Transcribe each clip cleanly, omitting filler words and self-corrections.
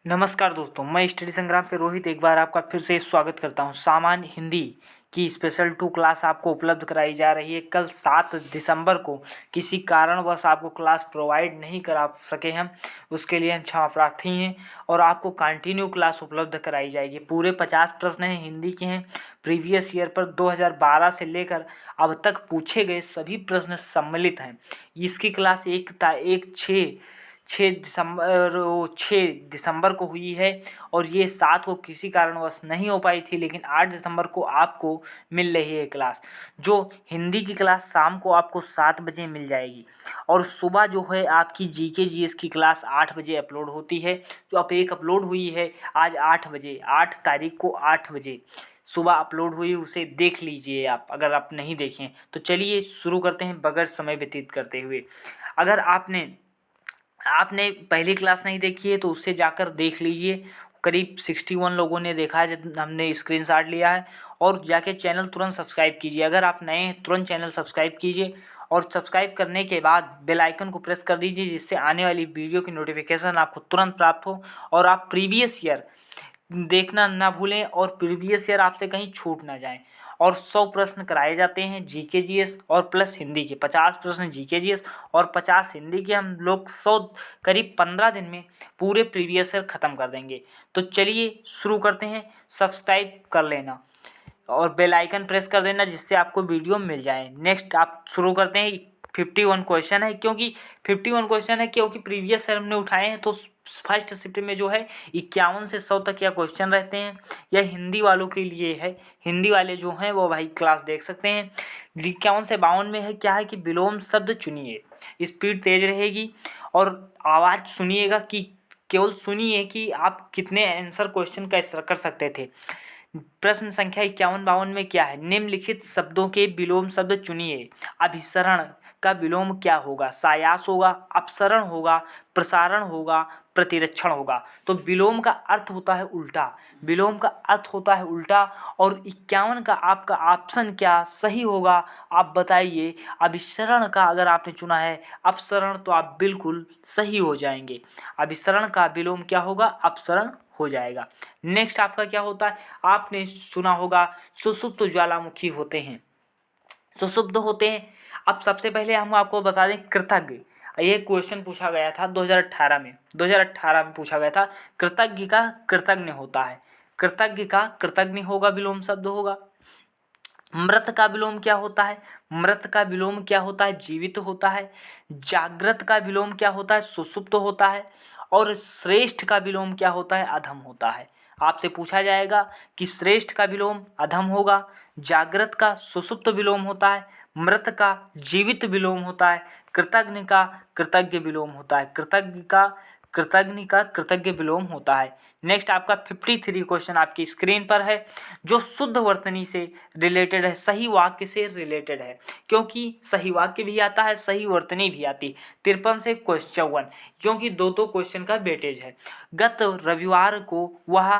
नमस्कार दोस्तों, मैं स्टडी संग्राम पे रोहित एक बार आपका फिर से स्वागत करता हूं। सामान्य हिंदी की स्पेशल 2 क्लास आपको उपलब्ध कराई जा रही है। कल 7 दिसंबर को किसी कारणवश आपको क्लास प्रोवाइड नहीं करा सके हम, उसके लिए हम क्षमा प्रार्थी हैं और आपको कंटिन्यू क्लास उपलब्ध कराई जाएगी। पूरे 50 प्रश्न हैं, हिंदी के हैं। प्रीवियस ईयर पर 2012 से लेकर अब तक पूछे गए सभी प्रश्न सम्मिलित हैं। इसकी क्लास 6 दिसंबर को हुई है और ये 7 को किसी कारणवश नहीं हो पाई थी, लेकिन 8 दिसंबर को आपको मिल रही है क्लास। जो हिंदी की क्लास शाम को आपको 7 बजे मिल जाएगी और सुबह जो है आपकी जीके जीएस की क्लास 8 बजे अपलोड होती है। जो अब एक अपलोड हुई है आज 8 बजे, 8 तारीख को 8 बजे सुबह अपलोड हुई, उसे देख लीजिए आप अगर आप नहीं देखें तो। चलिए शुरू करते हैं बगैर समय व्यतीत करते हुए। अगर आपने पहली क्लास नहीं देखी है तो उससे जाकर देख लीजिए। करीब 61 लोगों ने देखा है जब हमने स्क्रीनशॉट लिया है। और जाके चैनल तुरंत सब्सक्राइब कीजिए। अगर आप नए हैं तुरंत चैनल सब्सक्राइब कीजिए और सब्सक्राइब करने के बाद बेल आइकन को प्रेस कर दीजिए, जिससे आने वाली वीडियो की नोटिफिकेशन आपको तुरंत प्राप्त हो और आप प्रीवियस ईयर देखना ना भूलें और प्रीवियस ईयर आपसे कहीं छूट ना जाए। और 100 प्रश्न कराए जाते हैं जीके जीएस और प्लस हिंदी के। 50 प्रश्न जीके जीएस और 50 हिंदी के। हम लोग 100 करीब 15 दिन में पूरे प्रीवियस ईयर ख़त्म कर देंगे। तो चलिए शुरू करते हैं। सब्सक्राइब कर लेना और बेल आइकन प्रेस कर देना, जिससे आपको वीडियो मिल जाए। नेक्स्ट आप शुरू करते हैं। 51 क्वेश्चन है, क्योंकि 51 क्वेश्चन है क्योंकि प्रीवियस ईयर हमने उठाए हैं। तो फर्स्ट शिफ्ट में जो है 51 से 100 तक या क्वेश्चन रहते हैं। यह हिंदी वालों के लिए है। हिंदी वाले जो हैं वो भाई क्लास देख सकते हैं। 51 से 52 में है क्या है कि विलोम शब्द चुनिए। स्पीड तेज रहेगी और आवाज़ सुनिएगा कि केवल सुनिए कि आप कितने आंसर क्वेश्चन का कर सकते थे। प्रश्न संख्या 51-52 में क्या है? निम्नलिखित शब्दों के विलोम शब्द चुनिए। अभिसरण का विलोम क्या होगा? सायास होगा, अपसरण होगा, प्रसारण होगा, प्रतिरक्षण होगा। तो विलोम का अर्थ होता है उल्टा। विलोम का अर्थ होता है उल्टा। और 51 का आपका ऑप्शन क्या सही होगा आप बताइए। अभिसरण का अगर आपने चुना है अपसरण, तो आप बिल्कुल सही हो जाएंगे। अभिसरण का विलोम क्या होगा? अपसरण हो जाएगा। नेक्स्ट आपका क्या होता है? आपने सुना होगा सुषुप्त ज्वालामुखी होते हैं, सुषुप्त होते हैं। अब सबसे पहले हम आपको बता दें कृतज्ञ। ये क्वेश्चन पूछा गया था 2018 में पूछा गया था। कृतज्ञ का कृतज्ञ होता है, कृतज्ञ का कृतज्ञ होगा, विलोम शब्द होगा। मृत का विलोम क्या होता है? मृत का विलोम क्या होता है? जीवित होता है। जागृत का विलोम क्या होता है? सुषुप्त होता है। और श्रेष्ठ का विलोम क्या होता है? अधम होता है। आपसे पूछा जाएगा कि श्रेष्ठ का विलोम अधम होगा, जागृत का सुषुप्त विलोम होता है, मृत का जीवित विलोम होता है, कृतज्ञ का कृतज्ञ विलोम होता है, कृतज्ञ का कृतज्ञ विलोम होता है। नेक्स्ट आपका 53 क्वेश्चन आपकी स्क्रीन पर है, जो शुद्ध वर्तनी से रिलेटेड है, सही वाक्य से रिलेटेड है। क्योंकि सही वाक्य भी आता है, सही वर्तनी भी आती है। 53 से 54, क्योंकि दो क्वेश्चन का वेटेज है। गत रविवार को वह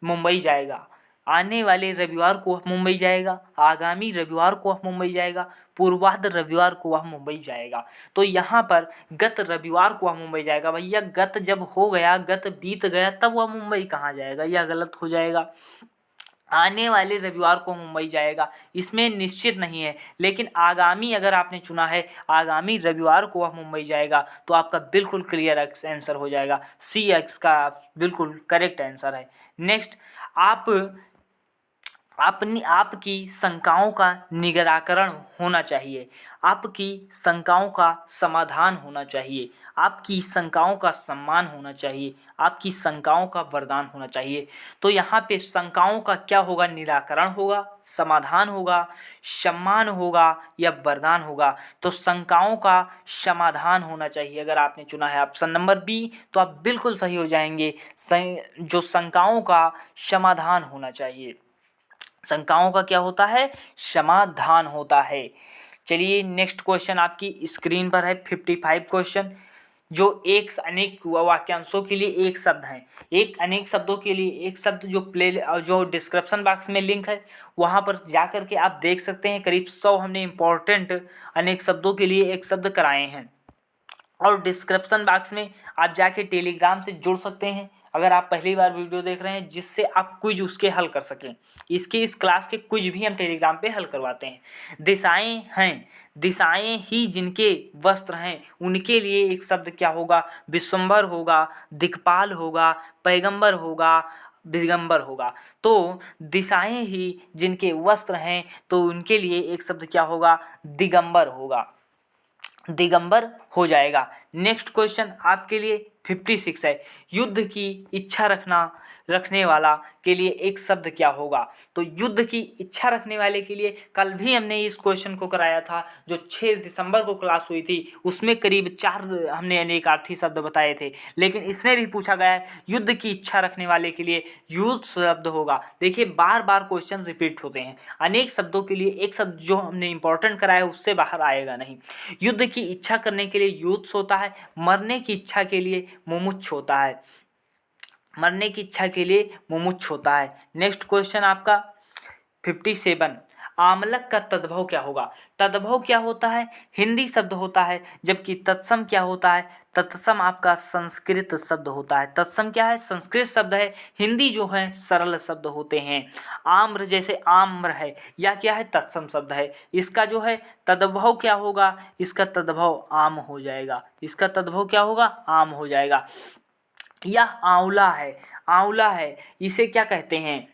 मुंबई जाएगा। आने वाले रविवार को वह मुंबई जाएगा। आगामी रविवार को वह मुंबई जाएगा। पूर्वाध रविवार को वह मुंबई जाएगा। तो यहाँ पर गत रविवार को वह मुंबई जाएगा। भैया गत जब हो गया, गत बीत गया, तब वह मुंबई कहाँ जाएगा? यह गलत हो जाएगा। आने वाले रविवार को मुंबई जाएगा, इसमें निश्चित नहीं है। लेकिन आगामी अगर आपने चुना है आगामी रविवार को वह मुंबई जाएगा, तो आपका बिल्कुल क्लियर आंसर हो जाएगा। सी एक्स का बिल्कुल करेक्ट आंसर है। नेक्स्ट आपकी शंकाओं का निराकरण होना चाहिए, आपकी शंकाओं का समाधान होना चाहिए, आपकी शंकाओं का सम्मान होना चाहिए, आपकी शंकाओं का वरदान होना चाहिए। तो यहाँ पे शंकाओं का क्या होगा? निराकरण होगा, समाधान होगा, सम्मान होगा या वरदान होगा? तो शंकाओं का समाधान होना चाहिए। अगर आपने चुना है ऑप्शन नंबर बी, तो आप बिल्कुल सही हो जाएंगे। जो शंकाओं का समाधान होना चाहिए, शंकाओं का क्या होता है? समाधान होता है। चलिए नेक्स्ट क्वेश्चन आपकी स्क्रीन पर है 55 क्वेश्चन, जो एक अनेक वाक्यांशों के लिए एक शब्द है। एक अनेक शब्दों के लिए एक शब्द जो डिस्क्रिप्शन बॉक्स में लिंक है, वहाँ पर जाकर के आप देख सकते हैं। करीब 100 हमने इम्पोर्टेंट अनेक शब्दों के लिए एक शब्द कराए हैं। और डिस्क्रिप्शन बॉक्स में आप जाके टेलीग्राम से जुड़ सकते हैं। अगर आप पहली बार वीडियो देख रहे हैं, जिससे आप क्विज उसके हल कर सकें। इस क्लास के क्विज भी हम टेलीग्राम पे हल करवाते हैं। दिशाएं हैं, दिशाएं ही जिनके वस्त्र हैं, उनके लिए एक शब्द क्या होगा? विश्वम्भर होगा, दिक्पाल होगा, पैगंबर होगा, दिगंबर होगा। तो दिशाएं ही जिनके वस्त्र हैं, तो उनके लिए एक शब्द क्या होगा? दिगंबर होगा, दिगंबर हो जाएगा। नेक्स्ट क्वेश्चन आपके लिए 56 है। युद्ध की इच्छा रखने वाला के लिए एक शब्द क्या होगा? तो युद्ध की इच्छा रखने वाले के लिए कल भी हमने इस क्वेश्चन को कराया था, जो 6 दिसंबर को क्लास हुई थी, उसमें करीब 4 हमने अनेकार्थी शब्द बताए थे, लेकिन इसमें भी पूछा गया है युद्ध की इच्छा रखने वाले के लिए युद्ध शब्द होगा। देखिए बार बार क्वेश्चन रिपीट होते हैं, अनेक शब्दों के लिए एक शब्द जो हमने इंपॉर्टेंट कराया है उससे बाहर आएगा नहीं। युद्ध की इच्छा करने के लिए युद्ध होता है, मरने की इच्छा के लिए मुमुक्ष होता है, मरने की इच्छा के लिए मुमुक्ष होता है। नेक्स्ट क्वेश्चन आपका 57, आमलक का तद्भव क्या होगा? तद्भव क्या होता है? हिंदी शब्द होता है, जबकि तत्सम क्या होता है? तत्सम आपका संस्कृत शब्द होता है। तत्सम क्या है? संस्कृत शब्द है। हिंदी जो है सरल शब्द होते हैं। आम्र जैसे आम्र है, या क्या है? तत्सम शब्द है। इसका जो है तद्भव क्या होगा? इसका तद्भव आम हो जाएगा। इसका तद्भव क्या होगा? आम हो जाएगा। यह आंवला है, आंवला है, इसे क्या कहते हैं?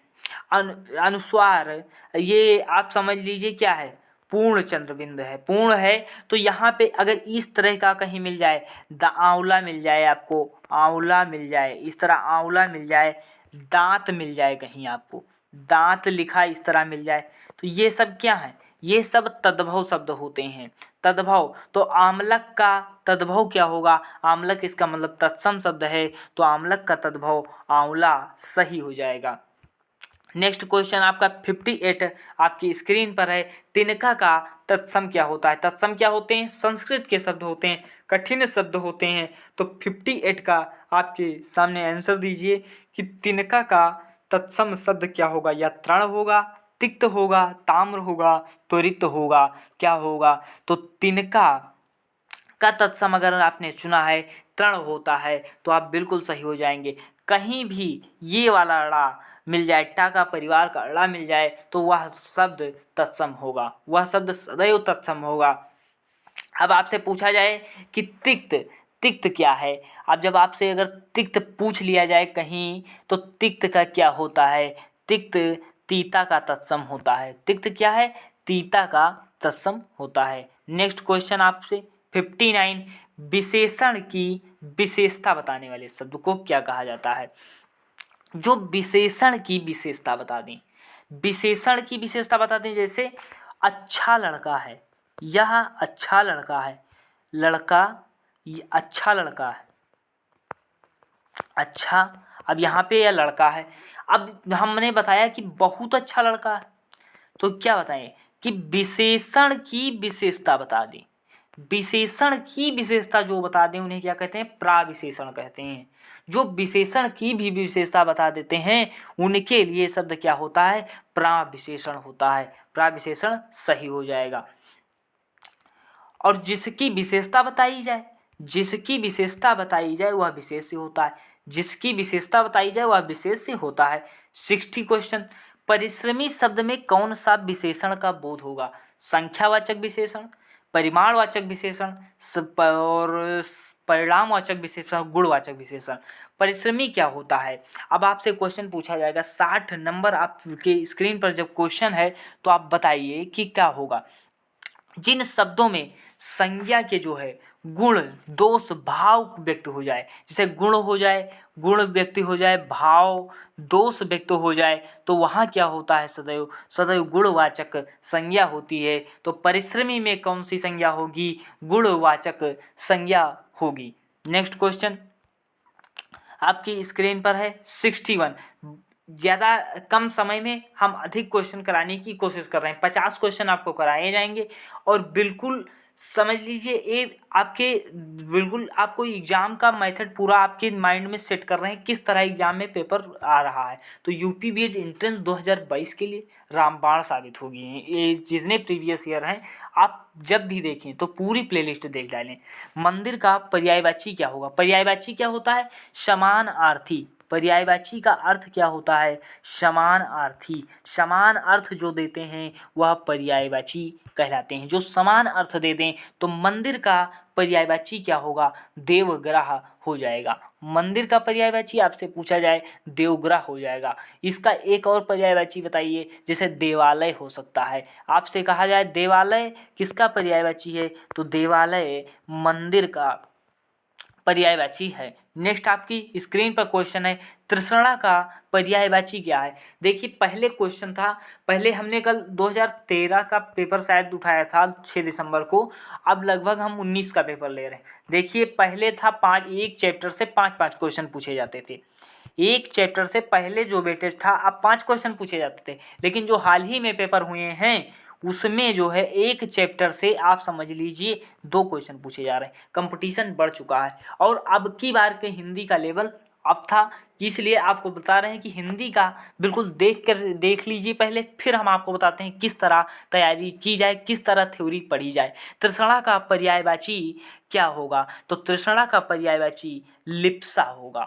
अनुस्वार, ये आप समझ लीजिए क्या है? पूर्ण चंद्रबिंद है, पूर्ण है। तो यहाँ पे अगर इस तरह का कहीं मिल जाए, आंवला मिल जाए, आपको आंवला मिल जाए, इस तरह आंवला मिल जाए, दांत मिल जाए, कहीं आपको दांत लिखा इस तरह मिल जाए, तो ये सब क्या है? ये सब तद्भव शब्द होते हैं। तद्भव, तो आमलक का तद्भव क्या होगा? आमलक इसका मतलब तत्सम शब्द है, तो आमलक का तद्भव आंवला सही हो जाएगा। नेक्स्ट क्वेश्चन आपका 58 आपकी स्क्रीन पर है। तिनका का तत्सम क्या होता है? तत्सम क्या होते हैं? संस्कृत के शब्द होते हैं, कठिन शब्द होते हैं। तो 58 का आपके सामने आंसर दीजिए कि तिनका का तत्सम शब्द क्या होगा? या तृण होगा, तिक्त होगा, ताम्र होगा, त्वरित होगा, क्या होगा? तो तिनका का तत्सम अगर आपने चुना है तृण होता है, तो आप बिल्कुल सही हो जाएंगे। कहीं भी ये वाला अड़ा मिल जाए, टा का परिवार का अड़ा मिल जाए, तो वह शब्द तत्सम होगा, वह शब्द सदैव तत्सम होगा। अब आपसे पूछा जाए कि तिक्त, तिक्त क्या है? अब जब आपसे अगर तिक्त पूछ लिया जाए कहीं, तो तिक्त का क्या होता है? तिक्त तीता का तत्सम होता है। तिक्त क्या है? तीता का तत्सम होता है। नेक्स्ट क्वेश्चन आपसे 59, विशेषण की विशेषता बताने वाले शब्द को क्या कहा जाता है? जो विशेषण की विशेषता बता दें, विशेषण की विशेषता बता दें, जैसे अच्छा लड़का है, यह अच्छा लड़का है, लड़का, ये अच्छा लड़का है, अच्छा। अब यहाँ पे यह लड़का है, अब हमने बताया कि बहुत अच्छा लड़का है, तो क्या बताएं कि विशेषण की विशेषता बता दें। विशेषण की विशेषता जो बता दें उन्हें क्या कहते हैं? प्राविशेषण कहते हैं। जो विशेषण की भी विशेषता बता देते हैं उनके लिए शब्द क्या होता है? प्राविशेषण होता है। प्राविशेषण सही हो जाएगा। और जिसकी विशेषता बताई जाए, जिसकी विशेषता बताई जाए वह विशेष्य होता है, जिसकी विशेषता बताई जाए वह विशेष्य होता है। 60 क्वेश्चन, परिश्रमी शब्द में कौन सा विशेषण का बोध होगा? संख्यावाचक विशेषण, परिमाणवाचक विशेषण और परिणामवाचक विशेषण, गुणवाचक विशेषण। परिश्रमी क्या होता है? अब आपसे क्वेश्चन पूछा जाएगा, 60 नंबर आपके स्क्रीन पर जब क्वेश्चन है तो आप बताइए कि क्या होगा। जिन शब्दों में संज्ञा के जो है गुण, दोष, भाव व्यक्त हो जाए, जैसे गुण हो जाए, गुण व्यक्ति हो जाए, भाव, दोष व्यक्त हो जाए, तो वहाँ क्या होता है? सदैव सदैव गुणवाचक संज्ञा होती है। तो परिश्रमी में कौन सी संज्ञा होगी? गुणवाचक संज्ञा होगी। नेक्स्ट क्वेश्चन आपकी स्क्रीन पर है 61। ज़्यादा कम समय में हम अधिक क्वेश्चन कराने की कोशिश कर रहे हैं। 50 क्वेश्चन आपको कराए जाएंगे और बिल्कुल समझ लीजिए ये आपके बिल्कुल आपको एग्ज़ाम का मेथड पूरा आपके माइंड में सेट कर रहे हैं किस तरह एग्ज़ाम में पेपर आ रहा है। तो यूपी बीएड एंट्रेंस 2022 के लिए रामबाण साबित होगी। ये जितने प्रीवियस ईयर हैं आप जब भी देखें तो पूरी प्लेलिस्ट देख डालें। मंदिर का पर्यायवाची क्या होगा? पर्यायवाची क्या होता है? समानार्थी। पर्यायवाची का अर्थ क्या होता है? समानार्थी। समान अर्थ जो देते हैं वह पर्यायवाची कहलाते हैं। जो समान अर्थ दे दें तो मंदिर का पर्यायवाची क्या होगा? देवग्रह हो जाएगा। मंदिर का पर्यायवाची आपसे पूछा जाए देवग्रह हो जाएगा। इसका एक और पर्यायवाची बताइए, जैसे देवालय हो सकता है। आपसे कहा जाए देवालय किसका पर्यायवाची है? तो देवालय मंदिर का पर्यायवाची है। नेक्स्ट आपकी स्क्रीन पर क्वेश्चन है, तृष्णा का पर्यायवाची क्या है? देखिए पहले क्वेश्चन था, पहले हमने कल 2013 का पेपर शायद उठाया था 6 दिसंबर को, अब लगभग हम 19 का पेपर ले रहे हैं। देखिए पहले था एक चैप्टर से 5-5 क्वेश्चन पूछे जाते थे। एक चैप्टर से पहले जो वेटेज था अब 5 क्वेश्चन पूछे जाते थे, लेकिन जो हाल ही में पेपर हुए हैं उसमें जो है एक चैप्टर से आप समझ लीजिए 2 क्वेश्चन पूछे जा रहे हैं। कंपटीशन बढ़ चुका है और अब की बार के हिंदी का लेवल अब था, इसलिए आपको बता रहे हैं कि हिंदी का बिल्कुल देख लीजिए पहले, फिर हम आपको बताते हैं किस तरह तैयारी की जाए, किस तरह थ्योरी पढ़ी जाए। तृष्णा का पर्यायवाची क्या होगा? तो तृष्णा का पर्यायवाची लिप्सा होगा।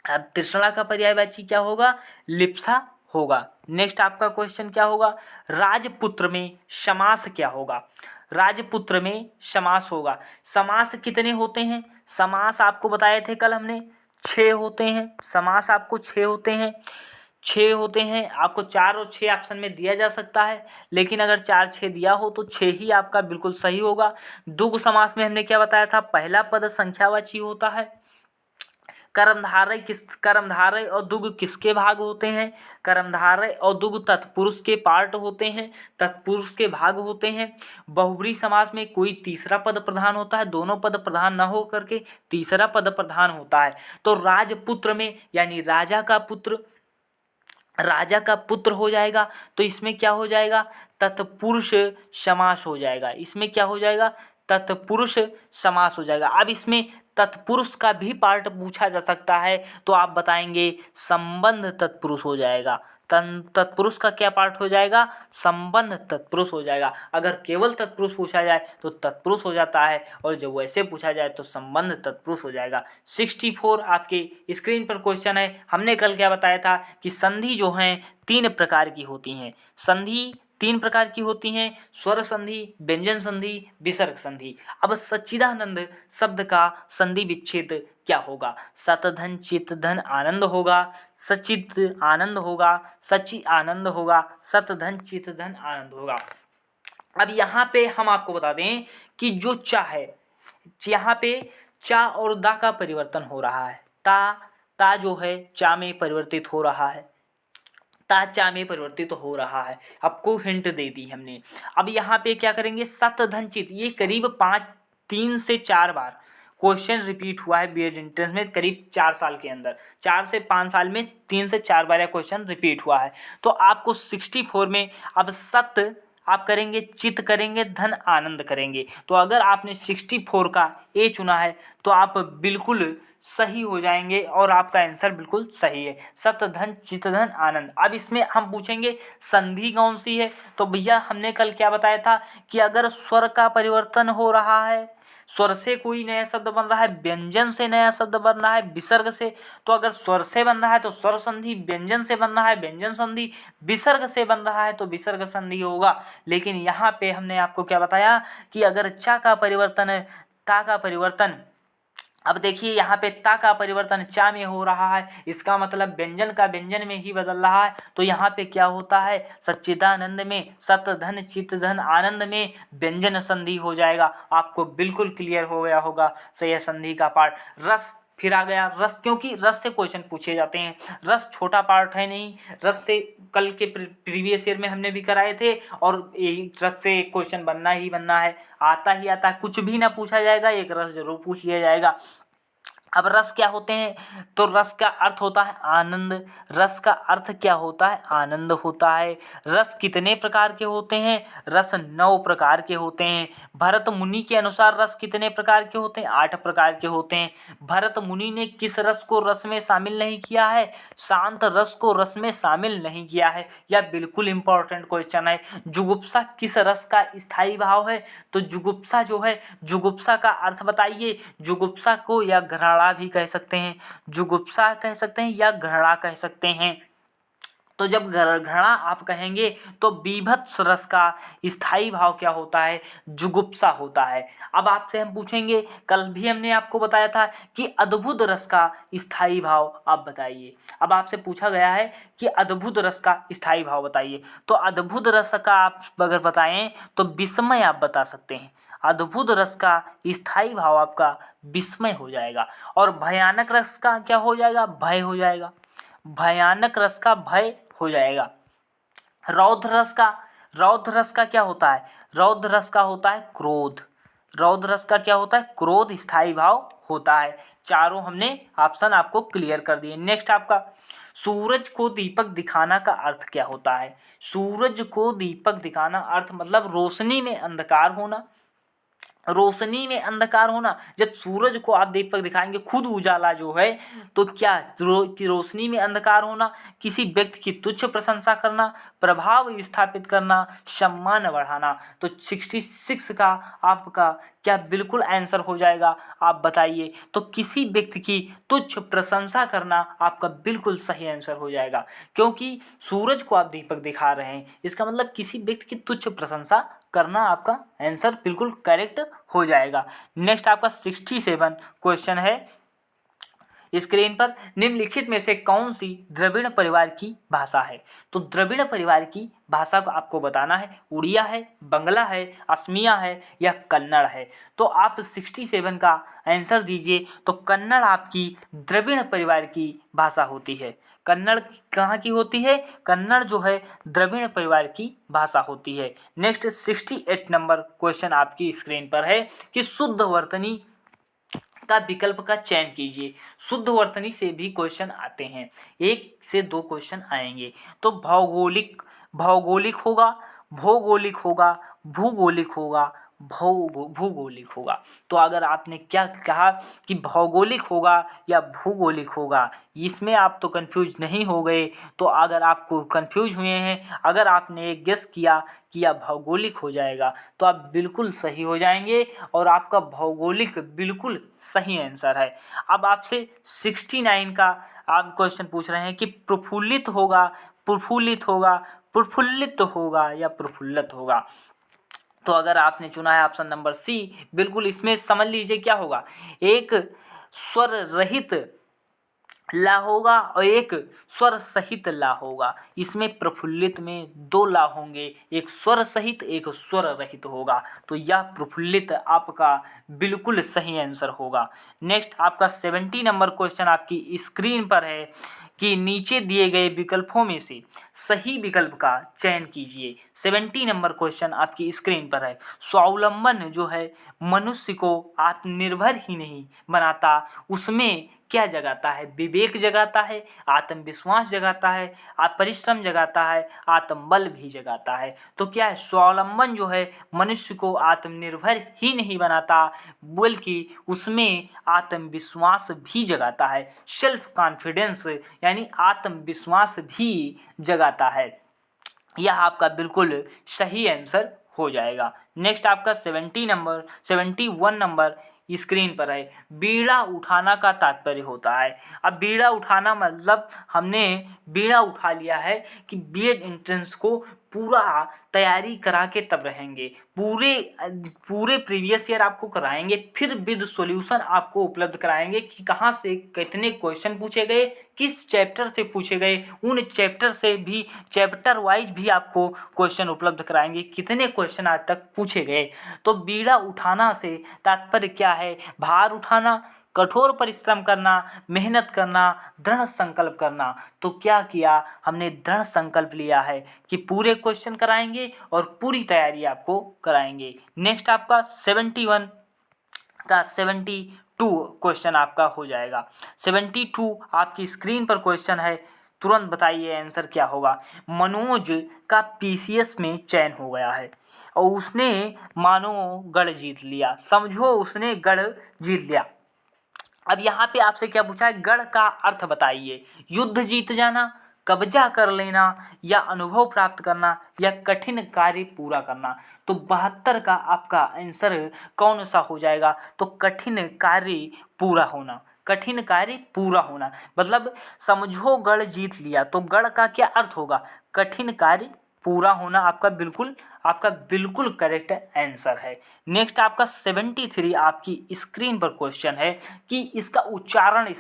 अब तृष्णा का पर्यायवाची क्या होगा? लिप्सा होगा। नेक्स्ट आपका क्वेश्चन क्या होगा? राजपुत्र में समास क्या होगा? राजपुत्र में समास होगा। समास कितने होते हैं? समास आपको बताए थे कल हमने 6 होते हैं। समास आपको 6 होते हैं। 6 होते हैं। आपको 4 और 6 ऑप्शन में दिया जा सकता है, लेकिन अगर 4-6 दिया हो तो 6 ही आपका बिल्कुल सही होगा। द्वंद्व समास में हमने क्या बताया था? पहला पद संख्यावाची होता है। कर्मधारय और दुग्ध किसके भाग होते हैं? कर्मधारय और दुग्ध तत्पुरुष के पार्ट होते हैं, तत्पुरुष के भाग होते हैं। बहुब्रीहि समास में कोई तीसरा पद प्रधान होता है, दोनों पद प्रधान न हो करके तीसरा पद प्रधान होता है। तो राजपुत्र में यानी राजा का पुत्र हो जाएगा, तो इसमें क्या हो जाएगा? तत्पुरुष समास हो जाएगा। इसमें क्या हो जाएगा? तत्पुरुष समास हो जाएगा। अब इसमें तत्पुरुष का भी पार्ट पूछा जा सकता है, तो आप बताएंगे संबंध तत्पुरुष हो जाएगा। तत्पुरुष का क्या पार्ट हो जाएगा? संबंध तत्पुरुष हो जाएगा। अगर केवल तत्पुरुष पूछा जाए तो तत्पुरुष हो जाता है, और जब वैसे पूछा जाए तो संबंध तत्पुरुष हो जाएगा। 64 आपके स्क्रीन पर क्वेश्चन है। हमने कल क्या बताया था कि संधि जो हैं 3 प्रकार की होती हैं। संधि 3 प्रकार की होती हैं, स्वर संधि, व्यंजन संधि, विसर्ग संधि। अब सच्चिदानंद शब्द का संधि विच्छेद क्या होगा? सतधन चित धन आनंद होगा, सचित आनंद होगा, सचि आनंद होगा, सतधन चित धन आनंद होगा। अब यहाँ पे हम आपको बता दें कि जो चा है, यहाँ पे चा और दा का परिवर्तन हो रहा है। ता जो है चा में परिवर्तित हो रहा है, ता चा में परिवर्तित हो रहा है। आपको हिंट दे दी हमने। अब यहाँ पे क्या करेंगे? सत धन चित, ये करीब 3 से 4 बार क्वेश्चन रिपीट हुआ है बीएड एंट्रेंस में, करीब 4 साल के अंदर, 4 से 5 साल में 3 से 4 बार यह क्वेश्चन रिपीट हुआ है। तो आपको 64 में अब सत आप करेंगे, चित करेंगे, धन आनंद करेंगे। तो अगर आपने 64 का ए चुना है तो आप बिल्कुल सही हो जाएंगे और आपका आंसर बिल्कुल सही है, सत धन चित धन आनंद। अब इसमें हम पूछेंगे संधि कौन सी है? तो भैया हमने कल क्या बताया था कि अगर स्वर का परिवर्तन हो रहा है, स्वर से कोई नया शब्द बन रहा है, व्यंजन से नया शब्द बन रहा है, विसर्ग से, तो अगर स्वर से बन रहा है तो स्वर संधि, व्यंजन से बन रहा है व्यंजन संधि, विसर्ग से बन रहा है तो विसर्ग संधि होगा। लेकिन यहाँ पे हमने आपको क्या बताया कि अगर चा का परिवर्तन है, ता का परिवर्तन, अब देखिए यहाँ पे ता का परिवर्तन चा में हो रहा है, इसका मतलब व्यंजन का व्यंजन में ही बदल रहा है। तो यहाँ पे क्या होता है? सच्चिदानंद में सत धन चित धन आनंद में व्यंजन संधि हो जाएगा। आपको बिल्कुल क्लियर हो गया होगा सही संधि का पार्ट। रस फिर आ गया, रस, क्योंकि रस से क्वेश्चन पूछे जाते हैं। रस छोटा पार्ट है नहीं, रस से कल के प्रीवियस ईयर में हमने भी कराए थे, और रस से क्वेश्चन बनना ही बनना है, आता ही आता है, कुछ भी ना पूछा जाएगा, एक रस जरूर पूछ लिया जाएगा। अब रस क्या होते हैं? तो रस का अर्थ होता है आनंद। रस का अर्थ क्या होता है? आनंद होता है। रस कितने प्रकार के होते हैं? रस 9 प्रकार के होते हैं। भरत मुनि के अनुसार रस कितने प्रकार के होते हैं? 8 प्रकार के होते हैं। भरत मुनि ने किस रस को रस में शामिल नहीं किया है? शांत रस को रस में शामिल नहीं किया है। यह बिल्कुल इंपॉर्टेंट क्वेश्चन है। जुगुप्सा किस रस का स्थायी भाव है? तो जुगुप्सा जो है, जुगुप्सा का अर्थ बताइए। जुगुप्सा को या घृणा घृणा भी कह सकते हैं, जुगुप्सा कह सकते हैं या घृणा कह सकते हैं। तो जब घृणा आप कहेंगे तो बीभत्स रस का स्थायी भाव क्या होता है, जुगुप्सा होता है। अब आपसे हम पूछेंगे, कल भी हमने आपको बताया था कि अद्भुत रस का स्थायी भाव आप बताइए। अब आपसे पूछा गया है कि अद्भुत रस का स्थायी भाव बताइए, तो अद्भुत रस का आप अगर बताएं तो विस्मय आप बता सकते हैं। अद्भुत रस का स्थायी भाव आपका विस्मय हो जाएगा। और भयानक रस का क्या हो जाएगा, भय हो जाएगा। भयानक रस का भय हो जाएगा। रौद्र रस का क्या होता है, रौद्र रस का होता है क्रोध। रौद्र रस का क्या होता है, क्रोध स्थायी भाव होता है। चारों हमने ऑप्शन आपको क्लियर कर दिए। नेक्स्ट आपका, सूरज को दीपक दिखाना का अर्थ क्या होता है। सूरज को दीपक दिखाना अर्थ मतलब रोशनी में अंधकार होना। रोशनी में अंधकार होना, जब सूरज को आप दीपक दिखाएंगे खुद उजाला जो है, तो क्या कि रोशनी में अंधकार होना, किसी व्यक्ति की तुच्छ प्रशंसा करना, प्रभाव स्थापित करना, सम्मान बढ़ाना। तो 66 का आपका क्या बिल्कुल आंसर हो जाएगा, आप बताइए। तो किसी व्यक्ति की तुच्छ प्रशंसा करना आपका बिल्कुल सही आंसर हो जाएगा, क्योंकि सूरज को आप दीपक दिखा रहे हैं, इसका मतलब किसी व्यक्ति की तुच्छ प्रशंसा करना आपका आंसर बिल्कुल करेक्ट हो जाएगा। नेक्स्ट आपका 67 क्वेश्चन है स्क्रीन पर, निम्नलिखित में से कौन सी द्रविड़ परिवार की भाषा है। तो द्रविड़ परिवार की भाषा को आपको बताना है, उड़िया है, बंगला है, असमिया है या कन्नड़ है। तो आप 67 का आंसर दीजिए। तो कन्नड़ आपकी द्रविड़ परिवार की भाषा होती है। कन्नड़ कहाँ की होती है, कन्नड़ जो है द्रविड़ परिवार की भाषा होती है। नेक्स्ट 68 नंबर क्वेश्चन आपकी स्क्रीन पर है कि शुद्ध वर्तनी का विकल्प का चयन कीजिए। शुद्ध वर्तनी से भी क्वेश्चन आते हैं, 1 से 2 क्वेश्चन आएंगे। तो भौगोलिक होगा, भौगोलिक होगा, भूगोलिक होगा, भूगोलिक होगा। तो अगर आपने क्या कहा कि भौगोलिक होगा या भूगोलिक होगा, इसमें आप तो कंफ्यूज नहीं हो गए। तो अगर आपको कंफ्यूज हुए हैं, अगर आपने एक गेस किया कि यह भौगोलिक हो जाएगा, तो आप बिल्कुल सही हो जाएंगे और आपका भौगोलिक बिल्कुल सही आंसर है। अब आपसे 69 का आप क्वेश्चन पूछ रहे हैं कि प्रफुल्लित होगा, प्रफुल्लित होगा, प्रफुल्लित होगा या प्रफुल्लित होगा। तो अगर आपने चुना है ऑप्शन नंबर सी, बिल्कुल इसमें समझ लीजिए क्या होगा, एक स्वर रहित ला होगा और एक स्वर सहित ला होगा। इसमें प्रफुल्लित में 2 ला होंगे, एक स्वर सहित एक स्वर रहित होगा। तो यह प्रफुल्लित आपका बिल्कुल सही आंसर होगा। नेक्स्ट आपका 70 नंबर क्वेश्चन आपकी स्क्रीन पर है कि नीचे दिए गए विकल्पों में से सही विकल्प का चयन कीजिए। 70 नंबर क्वेश्चन आपकी स्क्रीन पर है। स्वावलंबन जो है मनुष्य को आत्मनिर्भर ही नहीं बनाता, उसमें क्या जगाता है, विवेक जगाता है, आत्मविश्वास जगाता है, परिश्रम जगाता है, आत्मबल भी जगाता है। तो क्या है, स्वावलंबन जो है मनुष्य को आत्मनिर्भर ही नहीं बनाता बल्कि उसमें आत्मविश्वास भी जगाता है। सेल्फ कॉन्फिडेंस यानी आत्मविश्वास भी जगाता है। यह आपका बिल्कुल सही आंसर हो जाएगा। नेक्स्ट आपका 71 नंबर स्क्रीन पर है। बीड़ा उठाना का तात्पर्य होता है। अब बीड़ा उठाना मतलब हमने बीड़ा उठा लिया है कि बीएड एंट्रेंस को पूरा तैयारी करा के तब रहेंगे, पूरे प्रीवियस ईयर आपको कराएंगे, फिर विद सॉल्यूशन आपको उपलब्ध कराएंगे कि कहाँ से कितने क्वेश्चन पूछे गए, किस चैप्टर से पूछे गए, उन चैप्टर से भी चैप्टर वाइज भी आपको क्वेश्चन उपलब्ध कराएंगे, कितने क्वेश्चन आज तक पूछे गए। तो बीड़ा उठाना से तात्पर्य क्या है, भार उठाना, कठोर परिश्रम करना, मेहनत करना, दृढ़ संकल्प करना। तो क्या किया हमने, दृढ़ संकल्प लिया है कि पूरे क्वेश्चन कराएंगे और पूरी तैयारी आपको कराएंगे। नेक्स्ट आपका 71 का 72 क्वेश्चन आपका हो जाएगा। 72 आपकी स्क्रीन पर क्वेश्चन है, तुरंत बताइए आंसर क्या होगा। मनोज का पीसीएस में चयन हो गया है और उसने मानो गढ़ जीत लिया, समझो उसने गढ़ जीत लिया। अब यहाँ पे आपसे क्या पूछा है, गढ़ का अर्थ बताइए। युद्ध जीत जाना, कब्जा कर लेना या अनुभव प्राप्त करना या कठिन कार्य पूरा करना। तो 72 का आपका आंसर कौन सा हो जाएगा, तो कठिन कार्य पूरा होना। कठिन कार्य पूरा होना। मतलब समझो गढ़ जीत लिया, तो गढ़ का क्या अर्थ होगा, कठिन कार्य पूरा होना। आपका बिल्कुल करेक्ट आंसर है। नेक्स्ट आपका 73 आपकी स्क्रीन पर क्वेश्चन है कि इसका उच्चारण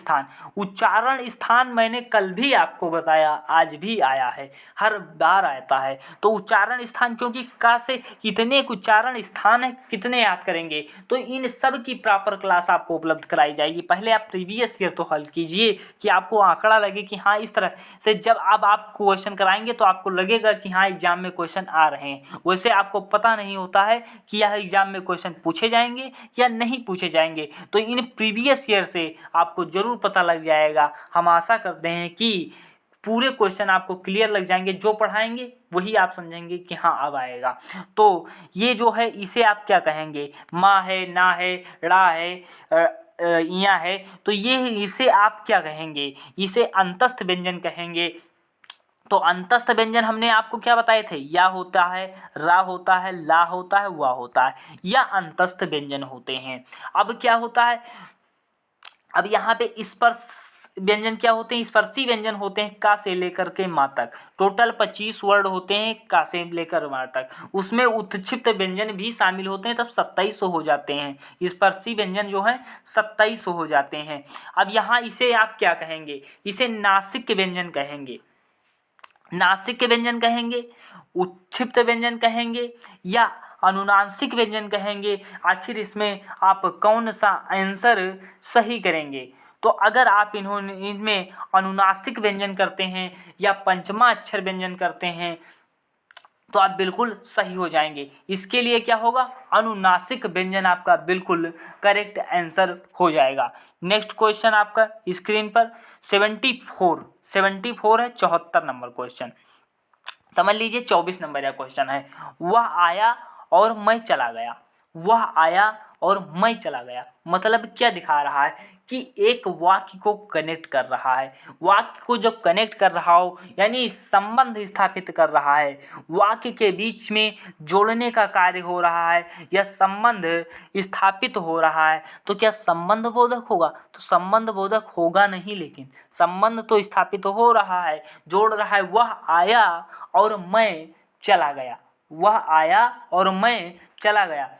स्थान मैंने कल भी आपको बताया, आज भी आया है, हर बार आता है। तो उच्चारण स्थान, क्योंकि का से इतने उच्चारण स्थान है, कितने याद करेंगे, तो इन सब की प्रॉपर क्लास आपको उपलब्ध कराई जाएगी। पहले आप प्रीवियस ईयर तो हल कीजिए कि आपको आंकड़ा लगे कि हाँ इस तरह से जब अब आप क्वेश्चन कराएंगे तो आपको लगेगा कि हाँ एग्जाम में क्वेश्चन आ रहे हैं। वैसे आपको पता नहीं होता है कि यह एग्जाम में क्वेश्चन पूछे जाएंगे या नहीं पूछे जाएंगे, तो इन प्रीवियस ईयर से आपको जरूर पता लग जाएगा। हम आशा करते हैं कि पूरे क्वेश्चन आपको क्लियर लग जाएंगे, जो पढ़ाएंगे वही आप समझेंगे कि हाँ अब आएगा। तो ये जो है इसे आप क्या कहेंगे, माँ है, ना है, ड़ा है, इया है, तो ये इसे आप क्या कहेंगे, इसे अंतस्थ व्यंजन कहेंगे। तो अंतस्थ व्यंजन हमने आपको क्या बताए थे, या होता है, रा होता है, ला होता है, वा होता है, या अंतस्थ व्यंजन होते हैं। अब क्या होता है, अब यहाँ पे स्पर्श व्यंजन क्या होते हैं, स्पर्शी व्यंजन होते हैं का से लेकर के माँ तक। टोटल 25 वर्ड होते हैं का से लेकर माँ तक, उसमें उत्क्षिप्त व्यंजन भी शामिल होते हैं, तब 2700 हो जाते हैं। स्पर्शी व्यंजन जो है 2700 हो जाते हैं। अब यहाँ इसे आप क्या कहेंगे, इसे नासिक व्यंजन कहेंगे, नासिक व्यंजन कहेंगे, उत्क्षिप्त व्यंजन कहेंगे, या अनुनासिक व्यंजन कहेंगे। आखिर इसमें आप कौन सा आंसर सही करेंगे। तो अगर आप इनमें अनुनासिक व्यंजन करते हैं या पंचमा अक्षर व्यंजन करते हैं तो आप बिल्कुल सही हो जाएंगे। इसके लिए क्या होगा, अनुनासिक व्यंजन आपका बिल्कुल करेक्ट आंसर हो जाएगा। नेक्स्ट क्वेश्चन आपका स्क्रीन पर 74 है, 74 नंबर क्वेश्चन। समझ लीजिए 24 नंबर का क्वेश्चन है। वह आया और मैं चला गया, वह आया और मैं चला गया, मतलब क्या दिखा रहा है कि एक वाक्य को कनेक्ट कर रहा है। वाक्य को जब कनेक्ट कर रहा हो यानी संबंध स्थापित कर रहा है, वाक्य के बीच में जोड़ने का कार्य हो रहा है या संबंध स्थापित हो रहा है, तो क्या संबंध बोधक होगा, तो संबंध बोधक होगा नहीं, लेकिन संबंध तो स्थापित हो रहा है, जोड़ रहा है। वह आया और मैं चला गया, वह आया और मैं चला गया,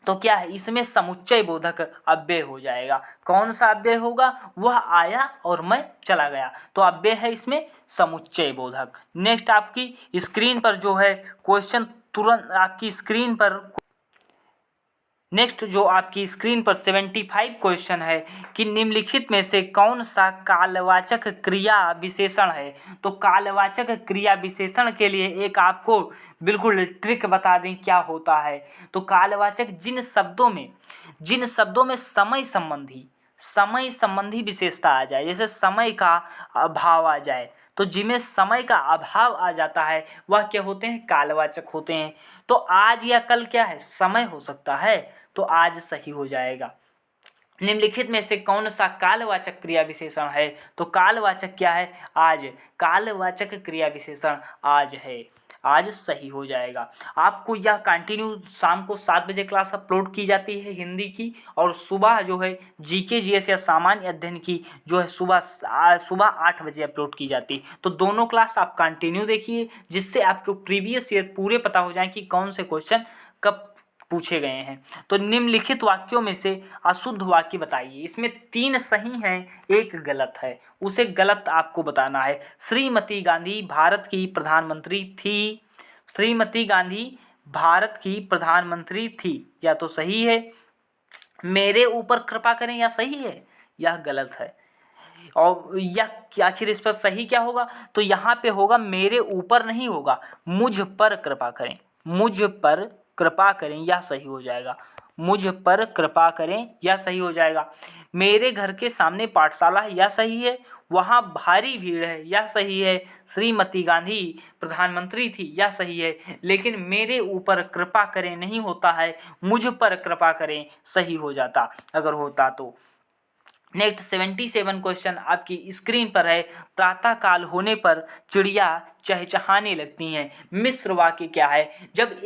तो क्या है इसमें समुच्चय बोधक अव्यय हो जाएगा। कौन सा अव्यय होगा, वह आया और मैं चला गया, तो अव्यय है इसमें समुच्चय बोधक। नेक्स्ट आपकी स्क्रीन पर जो है क्वेश्चन तुरंत आपकी स्क्रीन पर, नेक्स्ट जो आपकी स्क्रीन पर 75 क्वेश्चन है कि निम्नलिखित में से कौन सा कालवाचक क्रिया विशेषण है। तो कालवाचक क्रिया विशेषण के लिए एक आपको बिल्कुल ट्रिक बता दें क्या होता है। तो कालवाचक जिन शब्दों में समय संबंधी विशेषता आ जाए, जैसे समय का अभाव आ जाए, तो जिनमें समय का अभाव आ जाता है वह क्या होते हैं, कालवाचक होते हैं। तो आज या कल क्या है, समय हो सकता है, तो आज सही हो जाएगा। निम्नलिखित में से कौन सा कालवाचक क्रिया विशेषण है, तो कालवाचक क्या है, आज। कालवाचक क्रिया विशेषण आज है, आज सही हो जाएगा। आपको यह कंटिन्यू शाम को 7 बजे क्लास अपलोड की जाती है हिंदी की, और सुबह जो है जीके जीएस या सामान्य अध्ययन की जो है सुबह 8 बजे अपलोड की जाती है। तो दोनों क्लास आप कंटिन्यू देखिए, जिससे आपको प्रीवियस ईयर पूरे पता हो जाए कि कौन से क्वेश्चन कब पूछे गए हैं। तो निम्नलिखित वाक्यों में से अशुद्ध वाक्य बताइए। इसमें 3 सही हैं, एक गलत है, उसे गलत आपको बताना है। श्रीमती गांधी भारत की प्रधानमंत्री थी, श्रीमती गांधी भारत की प्रधानमंत्री थी, या तो सही है। मेरे ऊपर कृपा करें, या सही है या गलत है। और या आखिर इस पर सही क्या होगा, तो यहाँ पे होगा मेरे ऊपर नहीं होगा, मुझ पर कृपा करें, मुझ पर कृपा करें, यह सही हो जाएगा। मुझ पर कृपा करें, यह सही हो जाएगा। मेरे घर के सामने पाठशाला है, यह सही है। वहाँ भारी भीड़ है, यह सही है। श्रीमती गांधी प्रधानमंत्री थी, यह सही है। लेकिन मेरे ऊपर कृपा करें नहीं होता है, मुझ पर कृपा करें सही हो जाता अगर होता तो। नेक्स्ट 77 क्वेश्चन आपकी स्क्रीन पर है। प्रातः काल होने पर चिड़िया चहचहाने लगती हैं। मिश्र वाक्य क्या है? जब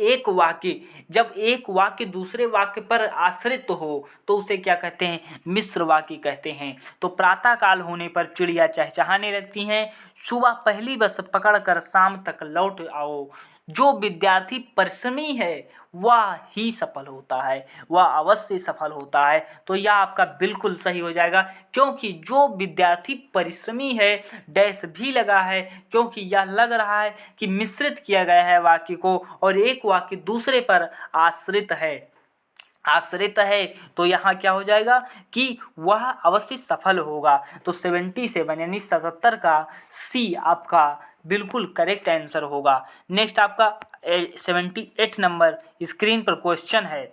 एक वाक्य दूसरे वाक्य पर आश्रित हो तो उसे क्या कहते हैं? मिश्र वाक्य कहते हैं। तो प्रातः काल होने पर चिड़िया चहचहाने लगती हैं। सुबह पहली बस पकड़कर शाम तक लौट आओ। जो विद्यार्थी परिश्रमी है वह ही सफल होता है, वह अवश्य सफल होता है। तो यह आपका बिल्कुल सही हो जाएगा, क्योंकि जो विद्यार्थी परिश्रमी है डैश भी लगा है, क्योंकि यह लग रहा है कि मिश्रित किया गया है वाक्य को और एक वाक्य दूसरे पर आश्रित है। तो यहाँ क्या हो जाएगा कि वह अवश्य सफल होगा। तो 77 यानी 77 का सी आपका बिल्कुल करेक्ट आंसर होगा। नेक्स्ट आपका 78 नंबर स्क्रीन पर क्वेश्चन है।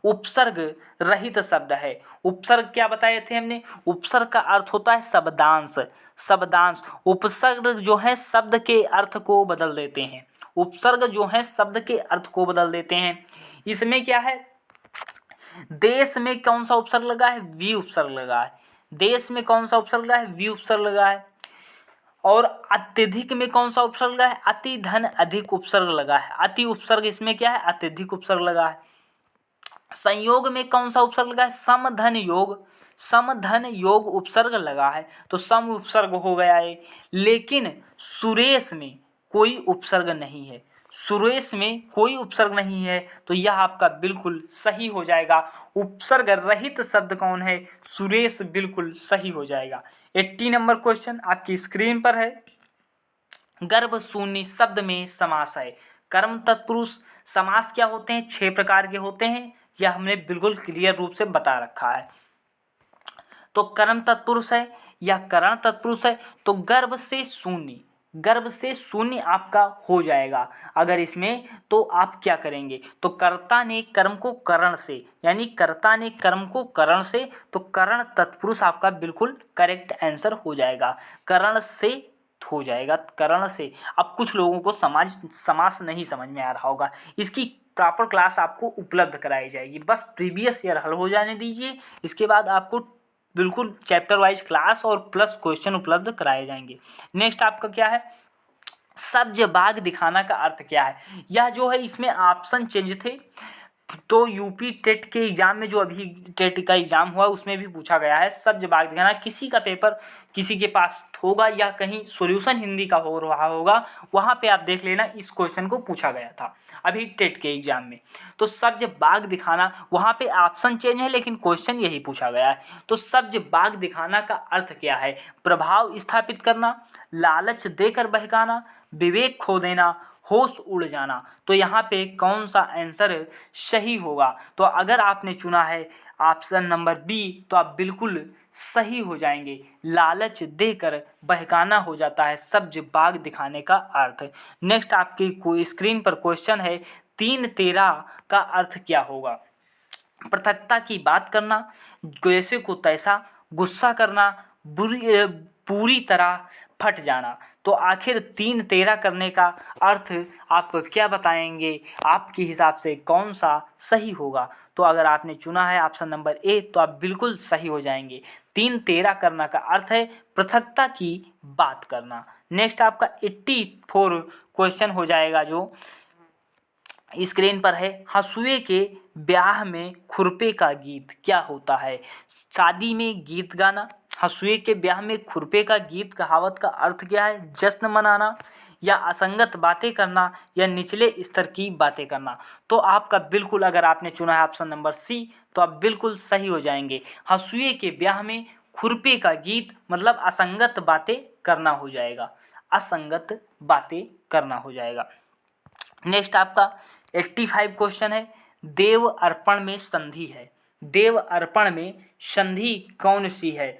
उपसर्ग रहित शब्द है। उपसर्ग क्या बताए थे हमने? उपसर्ग का अर्थ होता है शब्दांश। उपसर्ग जो है शब्द के अर्थ को बदल देते हैं। उपसर्ग जो है शब्द के अर्थ को बदल देते हैं। इसमें क्या है? देश में कौन सा उपसर्ग लगा है? वी उपसर्ग लगा है। देश में कौन सा उपसर्ग लगा है? वी उपसर्ग लगा है। और अत्यधिक में कौन सा उपसर्ग लगा है? अति धन अधिक उपसर्ग लगा है। अति उपसर्ग इसमें क्या है? अत्यधिक उपसर्ग लगा है। संयोग में कौन सा उपसर्ग लगा है? सम धन योग उपसर्ग लगा है। तो सम उपसर्ग हो गया है। लेकिन सुरेश में कोई उपसर्ग नहीं है। सुरेश में कोई उपसर्ग नहीं है, तो यह आपका बिल्कुल सही हो जाएगा। उपसर्ग रहित शब्द कौन है? सुरेश बिल्कुल सही हो जाएगा। 80 नंबर क्वेश्चन आपकी स्क्रीन पर है। गर्भ शून्य शब्द में समास है। कर्म तत्पुरुष समास क्या होते हैं? 6 प्रकार के होते हैं। यह हमने बिल्कुल क्लियर रूप से बता रखा है। तो कर्म तत्पुरुष है या करण तत्पुरुष है, तो गर्भ से शून्य आपका हो जाएगा। अगर इसमें तो आप क्या करेंगे? तो कर्ता ने कर्म को करण से, यानी कर्ता ने कर्म को करण से, तो करण तत्पुरुष आपका बिल्कुल करेक्ट आंसर हो जाएगा। करण से हो जाएगा, करण से। अब कुछ लोगों को समास नहीं समझ में आ रहा होगा, इसकी प्रॉपर क्लास आपको उपलब्ध कराई जाएगी। बस प्रीवियस ईयर हल हो जाने दीजिए, इसके बाद आपको बिल्कुल चैप्टर वाइज क्लास और प्लस क्वेश्चन उपलब्ध कराए जाएंगे। नेक्स्ट आपका क्या है? सब्ज बाग दिखाना का अर्थ क्या है? यह जो है इसमें ऑप्शन चेंज थे। तो यूपी टेट के एग्जाम में, जो अभी टेट का एग्जाम हुआ उसमें भी पूछा गया है सब्ज बाग दिखाना। किसी का पेपर किसी के पास होगा या कहीं सॉल्यूशन हिंदी का हो रहा होगा, वहाँ पे आप देख लेना, इस क्वेश्चन को पूछा गया था अभी टेट के एग्जाम में। तो सब्ज बाग दिखाना, वहाँ पे ऑप्शन चेंज है लेकिन क्वेश्चन यही पूछा गया है। तो सब्ज बाग दिखाना का अर्थ क्या है? प्रभाव स्थापित करना, लालच देकर बहकाना, विवेक खो देना, होश उड़ जाना। तो यहाँ पे कौन सा आंसर सही होगा? तो अगर आपने चुना है ऑप्शन नंबर बी, तो आप बिल्कुल सही हो जाएंगे। लालच देकर बहकाना हो जाता है सब्ज बाग दिखाने का अर्थ। नेक्स्ट आपकी स्क्रीन पर क्वेश्चन है, 3-13 का अर्थ क्या होगा? पृथकता की बात करना, जैसे को तैसा, गुस्सा करना, पूरी तरह फट जाना। तो आखिर 3-13 करने का अर्थ आप क्या बताएंगे? आपके हिसाब से कौन सा सही होगा? तो अगर आपने चुना है ऑप्शन नंबर ए, तो आप बिल्कुल सही हो जाएंगे। 3-13 करना का अर्थ है पृथकता की बात करना। नेक्स्ट आपका 84 क्वेश्चन हो जाएगा, जो स्क्रीन पर है। हंसुए के ब्याह में खुरपे का गीत क्या होता है? शादी में गीत गाना। हंसुए के ब्याह में खुरपे का गीत कहावत का अर्थ क्या है? जश्न मनाना, या असंगत बातें करना, या निचले स्तर की बातें करना। तो आपका बिल्कुल, अगर आपने चुना है ऑप्शन नंबर सी, तो आप बिल्कुल सही हो जाएंगे। हंसुए के ब्याह में खुरपे का गीत मतलब असंगत बातें करना हो जाएगा। असंगत बातें करना हो जाएगा। नेक्स्ट आपका 85 क्वेश्चन है। देव अर्पण में संधि है। देव अर्पण में संधि कौन सी है?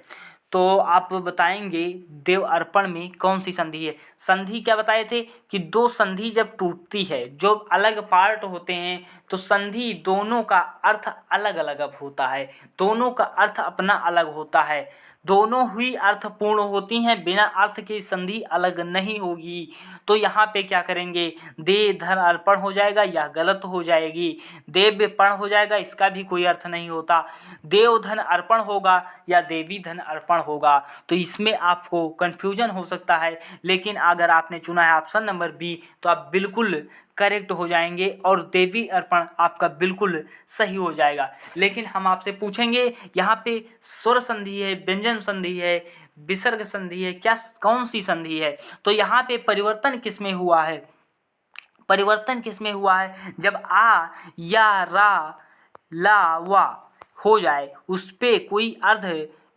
तो आप बताएंगे देव अर्पण में कौन सी संधि है। संधि क्या बताए थे कि दो संधि जब टूटती है, जो अलग पार्ट होते हैं, तो संधि दोनों का अर्थ अलग अलग होता है। दोनों का अर्थ अपना अलग होता है। दोनों ही अर्थपूर्ण होती हैं, बिना अर्थ की संधि अलग नहीं होगी। तो यहाँ पे क्या करेंगे, दे धन अर्पण हो जाएगा या गलत हो जाएगी, देव्य पण हो जाएगा, इसका भी कोई अर्थ नहीं होता। देव धन अर्पण होगा या देवी धन अर्पण होगा, तो इसमें आपको कन्फ्यूजन हो सकता है। लेकिन अगर आपने चुना है ऑप्शन नंबर बी तो आप बिल्कुल करेक्ट हो जाएंगे और देवी अर्पण आपका बिल्कुल सही हो जाएगा। लेकिन हम आपसे पूछेंगे यहाँ पे स्वर संधि है, व्यंजन संधि है, विसर्ग संधि है, क्या कौन सी संधि है? तो यहाँ पे परिवर्तन किसमें हुआ है? परिवर्तन किसमें हुआ है? जब आ या रा ला वा हो जाए, उस पे कोई अर्ध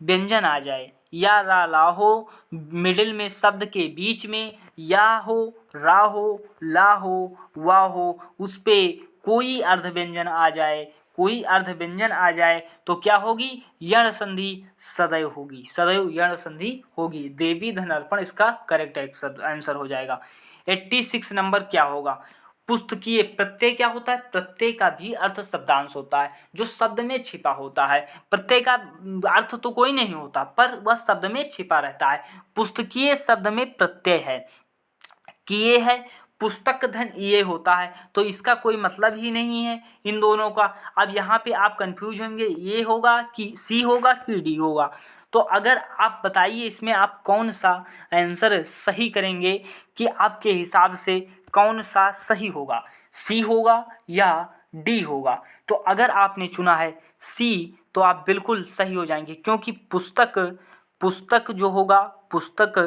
व्यंजन आ जाए, या रा ला हो, मिडिल में शब्द के बीच में या हो, रा हो, ला हो, वा हो, उस पे कोई अर्ध व्यंजन आ जाए, कोई अर्ध व्यंजन आ जाए तो क्या होगी? यण संधि सदैव होगी, सदैव यण संधि होगी। देवी धन अर्पण इसका करेक्ट आंसर हो जाएगा। 86 नंबर क्या होगा? पुस्तकीय प्रत्यय क्या होता है? प्रत्यय का भी अर्थ शब्दांश होता है, जो शब्द में छिपा होता है। प्रत्यय का अर्थ तो कोई नहीं होता, पर वह शब्द में छिपा रहता है। पुस्तकीय शब्द में प्रत्यय है, किए है, पुस्तक धन ये होता है, तो इसका कोई मतलब ही नहीं है इन दोनों का। अब यहाँ पे आप कंफ्यूज होंगे, ये होगा कि सी होगा कि डी होगा। तो अगर आप बताइए इसमें आप कौन सा आंसर सही करेंगे, कि आपके हिसाब से कौन सा सही होगा, सी होगा या डी होगा? तो अगर आपने चुना है सी तो आप बिल्कुल सही हो जाएंगे, क्योंकि पुस्तक, पुस्तक जो होगा, पुस्तक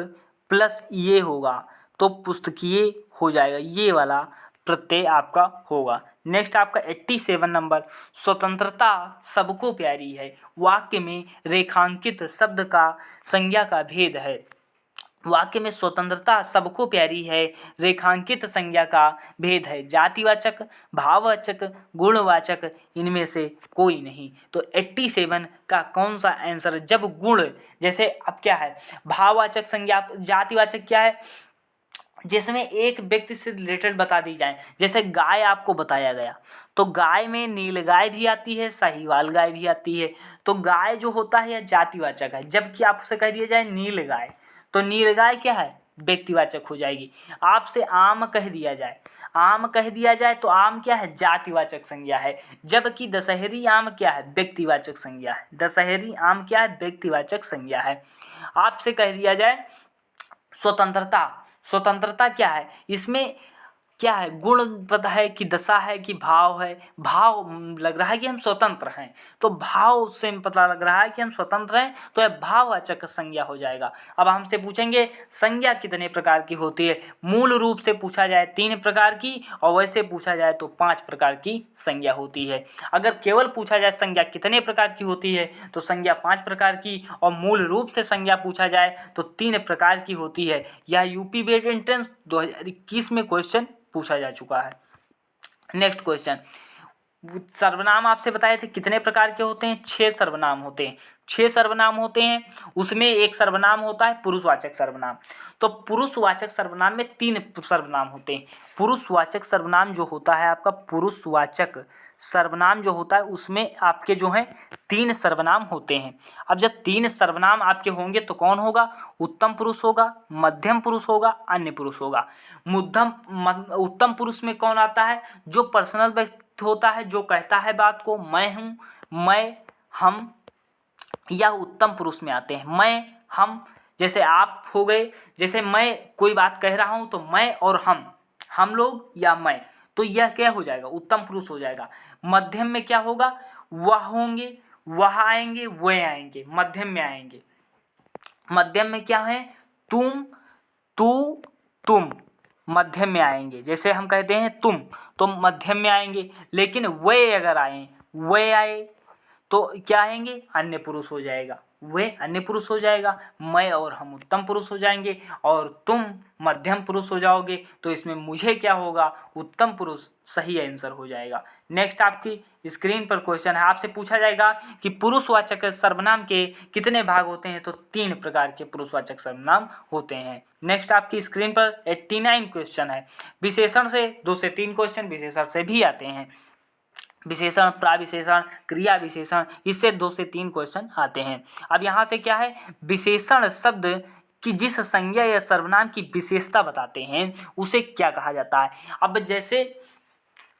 प्लस ये होगा तो पुस्तकीय हो जाएगा, ये वाला प्रत्यय आपका होगा। नेक्स्ट आपका 87 नंबर, स्वतंत्रता सबको प्यारी है, वाक्य में रेखांकित शब्द का संज्ञा का भेद है। वाक्य में स्वतंत्रता सबको प्यारी है, रेखांकित संज्ञा का भेद है, जातिवाचक, भाववाचक, गुणवाचक, इनमें से कोई नहीं। तो 87 का कौन सा आंसर? जब गुण, जैसे अब क्या है, भाववाचक संज्ञा, जातिवाचक क्या है, जिसमें एक व्यक्ति से रिलेटेड बता दी जाए, जैसे गाय आपको बताया गया, तो गाय में नील गाय भी आती है, साहीवाल गाय भी आती है, तो गाय जो होता है यह जातिवाचक है। जबकि आपसे कह दिया जाए नील गाय, तो नील गाय क्या है? व्यक्तिवाचक हो जाएगी। आपसे आम कह दिया जाए, आम कह दिया जाए तो आम क्या है? जातिवाचक संज्ञा है। जबकि दशहरी आम क्या है? व्यक्तिवाचक संज्ञा है। दशहरी आम क्या है? व्यक्तिवाचक संज्ञा है। आपसे कह दिया जाए स्वतंत्रता, स्वतंत्रता क्या है? इसमें क्या है? गुण पता है कि दशा है कि भाव है? भाव लग रहा है कि हम स्वतंत्र हैं, तो भाव से पता लग रहा है कि हम स्वतंत्र हैं, तो यह भाववाचक संज्ञा हो जाएगा। अब हमसे पूछेंगे संज्ञा कितने प्रकार की होती है? मूल रूप से पूछा जाए 3 प्रकार की, और वैसे पूछा जाए तो 5 प्रकार की संज्ञा होती है। अगर केवल पूछा जाए संज्ञा कितने प्रकार की होती है, तो संज्ञा 5 प्रकार की, और मूल रूप से संज्ञा पूछा जाए तो 3 प्रकार की होती है। यह यूपी बेस्ड एंट्रेंस 2021 में क्वेश्चन पूछा जा चुका है। नेक्स्ट क्वेश्चन, सर्वनाम आपसे बताए थे कितने प्रकार के होते हैं? 6 सर्वनाम होते हैं, 6 सर्वनाम होते हैं। उसमें एक सर्वनाम होता है पुरुषवाचक सर्वनाम। तो पुरुषवाचक सर्वनाम में 3 सर्वनाम होते हैं। पुरुषवाचक सर्वनाम जो होता है आपका, पुरुषवाचक सर्वनाम जो होता है उसमें आपके जो हैं 3 सर्वनाम होते हैं। अब जब 3 सर्वनाम आपके होंगे तो कौन होगा? उत्तम पुरुष होगा, मध्यम पुरुष होगा, अन्य पुरुष होगा। उत्तम पुरुष में कौन आता है? जो पर्सनल व्यक्ति होता है, जो कहता है बात को, मैं हूँ, मैं, हम, या उत्तम पुरुष में आते हैं। मैं, हम, जैसे आप हो गए, जैसे मैं कोई बात कह रहा हूँ तो मैं और हम लोग या मैं, तो यह क्या हो जाएगा? उत्तम पुरुष हो जाएगा। मध्यम में क्या होगा? वह होंगे, वह आएंगे, वे आएंगे, मध्यम में आएंगे। मध्यम में क्या है? तुम, तू, तुम मध्यम में आएंगे। जैसे हम कहते हैं तुम, तो मध्यम में आएंगे। लेकिन वे अगर आए, वे आए तो क्या आएंगे? अन्य पुरुष हो जाएगा, वे अन्य पुरुष हो जाएगा। मैं और हम उत्तम पुरुष हो जाएंगे, और तुम मध्यम पुरुष हो जाओगे। तो इसमें मुझे क्या होगा? उत्तम पुरुष सही आंसर हो जाएगा। नेक्स्ट आपकी स्क्रीन पर क्वेश्चन है, आपसे पूछा जाएगा कि पुरुषवाचक सर्वनाम के कितने भाग होते हैं? तो 3 प्रकार के पुरुषवाचक सर्वनाम होते हैं। नेक्स्ट आपकी स्क्रीन पर 89 क्वेश्चन है। विशेषण से 2 से 3 क्वेश्चन विशेषण से भी आते हैं। विशेषण, प्राविशेषण, क्रिया विशेषण, इससे 2 से 3 क्वेश्चन आते हैं। अब यहाँ से क्या है, विशेषण शब्द कि जिस संज्ञा या सर्वनाम की विशेषता बताते हैं उसे क्या कहा जाता है। अब जैसे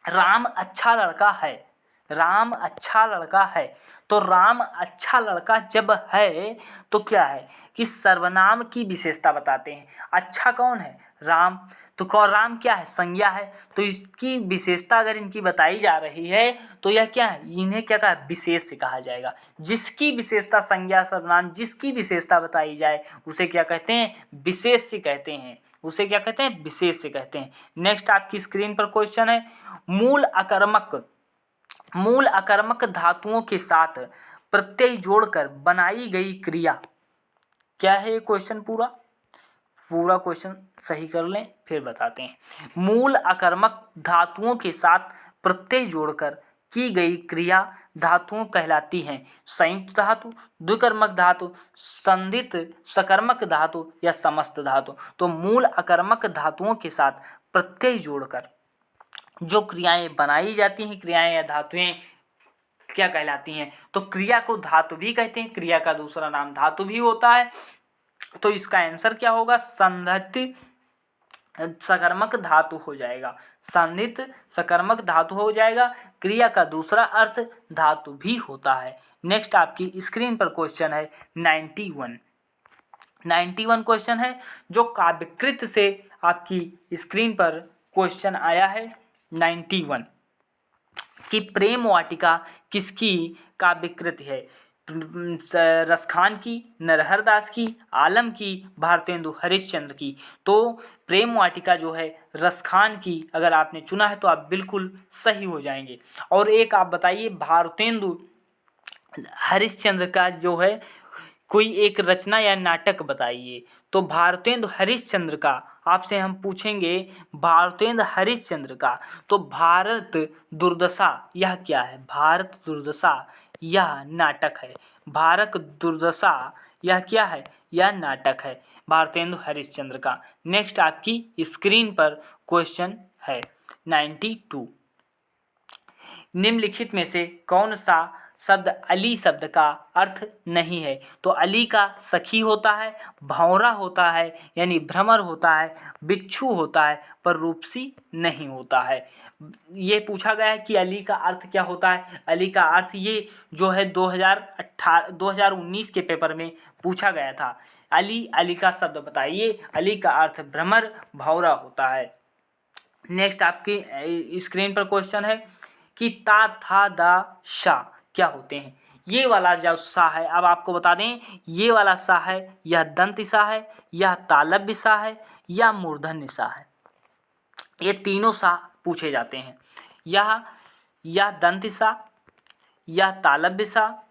राम अच्छा लड़का है, राम अच्छा लड़का है, तो राम अच्छा लड़का जब है तो क्या है कि सर्वनाम की विशेषता बताते हैं। अच्छा कौन है, राम, तो कौन, राम क्या है, संज्ञा है, तो इसकी विशेषता अगर इनकी बताई जा रही है तो यह क्या है, इन्हें क्या कहा, विशेष से कहा जाएगा। जिसकी विशेषता, संज्ञा सर्वनाम जिसकी विशेषता बताई जाए उसे क्या कहते हैं, विशेष से कहते हैं, उसे क्या कहते हैं, विशेष से कहते हैं। नेक्स्ट आपकी स्क्रीन पर क्वेश्चन है, मूल अकर्मक धातुओं के साथ प्रत्यय जोड़कर बनाई गई क्रिया क्या है। ये क्वेश्चन पूरा क्वेश्चन सही कर लें फिर बताते हैं। मूल अकर्मक धातुओं के साथ प्रत्यय जोड़कर की गई क्रिया धातुओं कहलाती हैं संयुक्त धातु, द्विकर्मक धातु, संधित सकर्मक धातु या समस्त धातु। तो मूल अकर्मक धातुओं के साथ प्रत्यय जोड़कर जो क्रियाएं बनाई जाती हैं, क्रियाएं या धातुएं क्या कहलाती हैं, तो क्रिया को धातु भी कहते हैं, क्रिया का दूसरा नाम धातु भी होता है। तो इसका आंसर क्या होगा, संधित सकर्मक धातु हो जाएगा, संधित सकर्मक धातु हो जाएगा। क्रिया का दूसरा अर्थ धातु भी होता है। नेक्स्ट आपकी स्क्रीन पर क्वेश्चन है 91 क्वेश्चन है जो काव्यकृत से आपकी स्क्रीन पर क्वेश्चन आया है 91 कि प्रेम वाटिका किसकी काव्यकृति है। रसखान की, नरहर दास की, आलम की, भारतेंदु हरिश्चंद्र की। तो प्रेम वाटिका जो है रसखान की अगर आपने चुना है तो आप बिल्कुल सही हो जाएंगे। और एक आप बताइए भारतेंदु हरिश्चंद्र का जो है कोई एक रचना या नाटक बताइए। तो भारतेंदु हरिश्चंद्र का आपसे हम पूछेंगे, भारतेंदु हरिश्चंद्र का, तो भारत दुर्दशा यह क्या है, भारत दुर्दशा यह नाटक है, भारत दुर्दशा यह क्या है, यह नाटक है भारतेंदु हरिश्चंद्र का। नेक्स्ट आपकी स्क्रीन पर क्वेश्चन है 92, निम्नलिखित में से कौन सा शब्द अली शब्द का अर्थ नहीं है। तो अली का सखी होता है, भंवरा होता है यानी भ्रमर होता है, बिच्छू होता है, पर रूपसी नहीं होता है। ये पूछा गया है कि अली का अर्थ क्या होता है। अली का अर्थ ये जो है 2019 के पेपर में पूछा गया था। अली का शब्द बताइए। अली का अर्थ भ्रमर भंवरा होता है। नेक्स्ट आपकी स्क्रीन पर क्वेश्चन है कि ता था दा शा क्या होते हैं। ये वाला जो सा है, अब आपको बता दें, ये वाला सा है यह दंत सा है, यह तालव्य सा है, या मूर्धन्य सा है। ये तीनों सा पूछे जाते हैं, यह दंत सा, यह तालव्य सा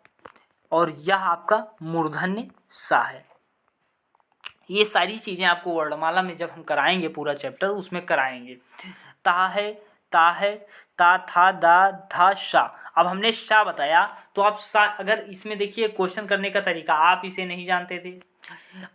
और यह आपका मूर्धन्य सा है। ये सारी चीज़ें आपको वर्णमाला में जब हम कराएंगे पूरा चैप्टर उसमें कराएंगे। ता है, ता था दा धा शा। अब हमने शा बताया तो आप सा, अगर इसमें देखिए क्वेश्चन करने का तरीका, आप इसे नहीं जानते थे,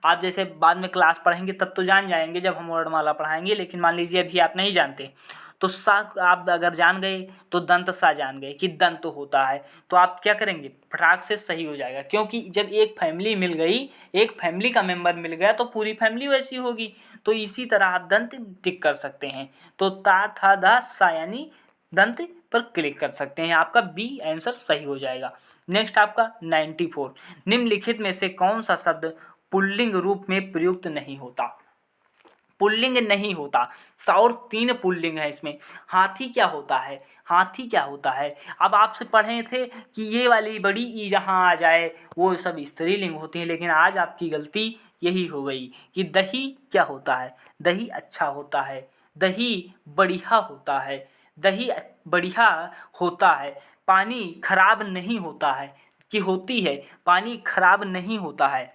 आप जैसे बाद में क्लास पढ़ेंगे तब तो जान जाएंगे जब हम वर्णमाला पढ़ाएंगे, लेकिन मान लीजिए अभी आप नहीं जानते तो सा आप अगर जान गए तो दंत सा जान गए कि दंत होता है, तो आप क्या करेंगे, फटाक से सही हो जाएगा। क्योंकि जब एक फैमिली मिल गई, एक फैमिली का मेंबर मिल गया तो पूरी फैमिली वैसी होगी। तो इसी तरह आप दंत टिक कर सकते हैं। तो ता था दा सा यानी दंत पर क्लिक कर सकते हैं, आपका बी आंसर सही हो जाएगा। नेक्स्ट आपका 94, निम्नलिखित में से कौन सा शब्द पुल्लिंग रूप में प्रयुक्त नहीं होता। पुल्लिंग नहीं होता, और 3 पुल्लिंग है इसमें। हाथी क्या होता है, हाथी क्या होता है। अब आपसे पढ़े थे कि ये वाली बड़ी ई जहाँ आ जाए वो सब स्त्रीलिंग होती हैं, लेकिन आज आपकी गलती यही हो गई कि दही क्या होता है, दही अच्छा होता है, दही बढ़िया होता है, दही बढ़िया होता है। पानी खराब नहीं होता है कि होती है, पानी खराब नहीं होता है।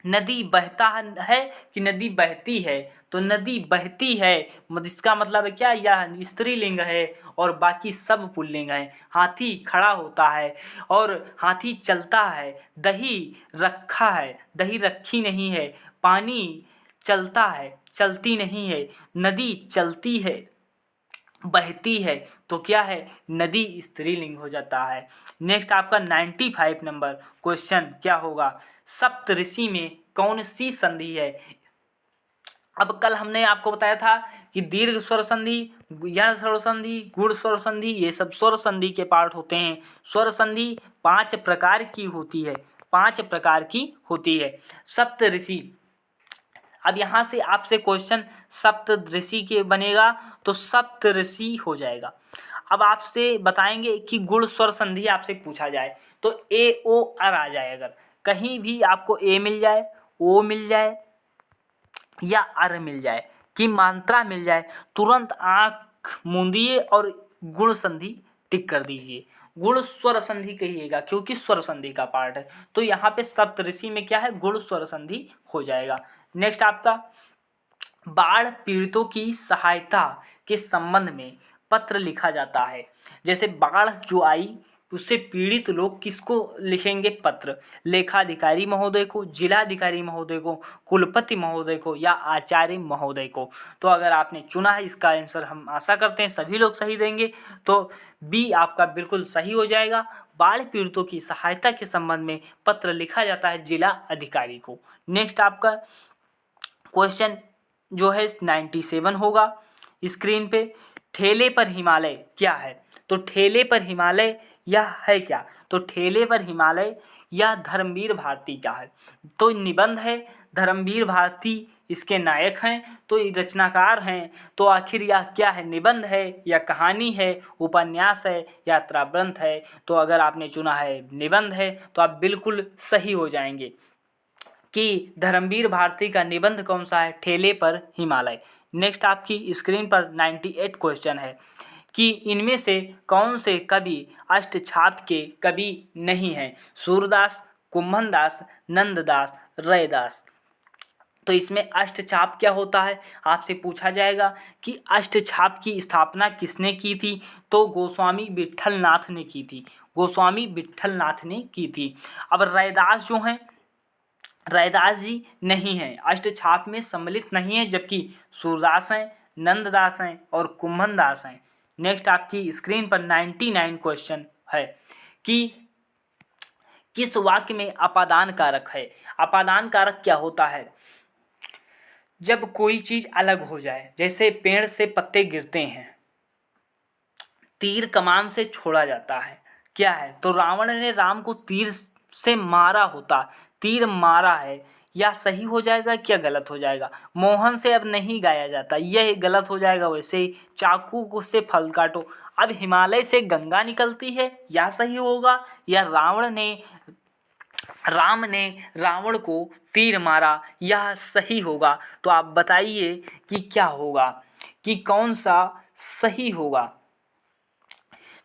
नदी बहता है कि नदी बहती है, तो नदी बहती है, इसका मतलब है क्या, यह स्त्रीलिंग है और बाकी सब पुल्लिंग है। हाथी खड़ा होता है और हाथी चलता है। दही रखा है, दही रखी नहीं है। पानी चलता है, चलती नहीं है। नदी चलती है, बहती है तो क्या है, नदी स्त्रीलिंग हो जाता है। नेक्स्ट आपका 95 नंबर क्वेश्चन क्या होगा, सप्तऋषि में कौन सी संधि है। अब कल हमने आपको बताया था कि दीर्घ स्वर संधि, यण स्वर संधि, गुण स्वर संधि, ये सब स्वर संधि के पार्ट होते हैं। स्वर संधि 5 प्रकार की होती है, 5 प्रकार की होती है। सप्तऋषि, अब यहाँ से आपसे क्वेश्चन सप्तऋषि के बनेगा तो सप्तऋषि हो जाएगा। अब आपसे बताएंगे कि गुण स्वर संधि आपसे पूछा जाए तो ए ओ अर आ जाए। अगर कहीं भी आपको ए मिल जाए, ओ मिल जाए या अर मिल जाए, कि मात्रा मिल जाए, तुरंत आंख मूंदिए और गुण संधि टिक कर दीजिए। गुण स्वर संधि कहिएगा क्योंकि स्वर संधि का पार्ट है। तो यहाँ पे सप्तऋषि में क्या है, गुण स्वर संधि हो जाएगा। नेक्स्ट आपका बाढ़ पीड़ितों की सहायता के संबंध में पत्र लिखा जाता है। जैसे बाढ़ जो आई उससे पीड़ित लोग किसको लिखेंगे पत्र, लेखाधिकारी महोदय को, जिलाधिकारी महोदय को, कुलपति महोदय को या आचार्य महोदय को। तो अगर आपने चुना है इसका आंसर, हम आशा करते हैं सभी लोग सही देंगे, तो बी आपका बिल्कुल सही हो जाएगा। बाढ़ पीड़ितों की सहायता के संबंध में पत्र लिखा जाता है जिला अधिकारी को। नेक्स्ट आपका क्वेश्चन जो है 97 होगा स्क्रीन पे, ठेले पर हिमालय क्या है। तो ठेले पर हिमालय यह है क्या, तो ठेले पर हिमालय या धर्मवीर भारती क्या है। तो निबंध है, धर्मवीर भारती इसके नायक हैं, तो रचनाकार हैं। तो आखिर यह क्या है, निबंध है या कहानी है, उपन्यास है, यात्रा ग्रंथ है। तो अगर आपने चुना है निबंध है तो आप बिल्कुल सही हो जाएंगे कि धर्मवीर भारती का निबंध कौन सा है, ठेले पर हिमालय। नेक्स्ट आपकी स्क्रीन पर 98 क्वेश्चन है कि इनमें से कौन से कवि अष्टछाप के कवि नहीं हैं, सूरदास, कुम्भनदास, नंददास, रैदास। तो इसमें अष्टछाप क्या होता है आपसे पूछा जाएगा कि अष्टछाप की स्थापना किसने की थी। तो गोस्वामी विट्ठल नाथ ने की थी, गोस्वामी विट्ठल नाथ ने की थी। अब रैदास जो हैं, रैदास जी नहीं हैं, अष्टछाप में सम्मिलित नहीं है, जबकि सूरदास हैं, नंददास हैं और कुम्भनदास हैं। नेक्स्ट आपकी स्क्रीन पर 99 क्वेश्चन है कि किस वाक्य में अपादान कारक है। अपादान कारक क्या होता है, जब कोई चीज अलग हो जाए, जैसे पेड़ से पत्ते गिरते हैं, तीर कमान से छोड़ा जाता है, क्या है। तो रावण ने राम को तीर से मारा होता, तीर मारा है, या सही हो जाएगा क्या गलत हो जाएगा। मोहन से अब नहीं गाया जाता, यह गलत हो जाएगा। वैसे ही चाकू को से फल काटो, अब हिमालय से गंगा निकलती है, या सही होगा। या राम ने रावण को तीर मारा, यह सही होगा। तो आप बताइए कि क्या होगा, कि कौन सा सही होगा।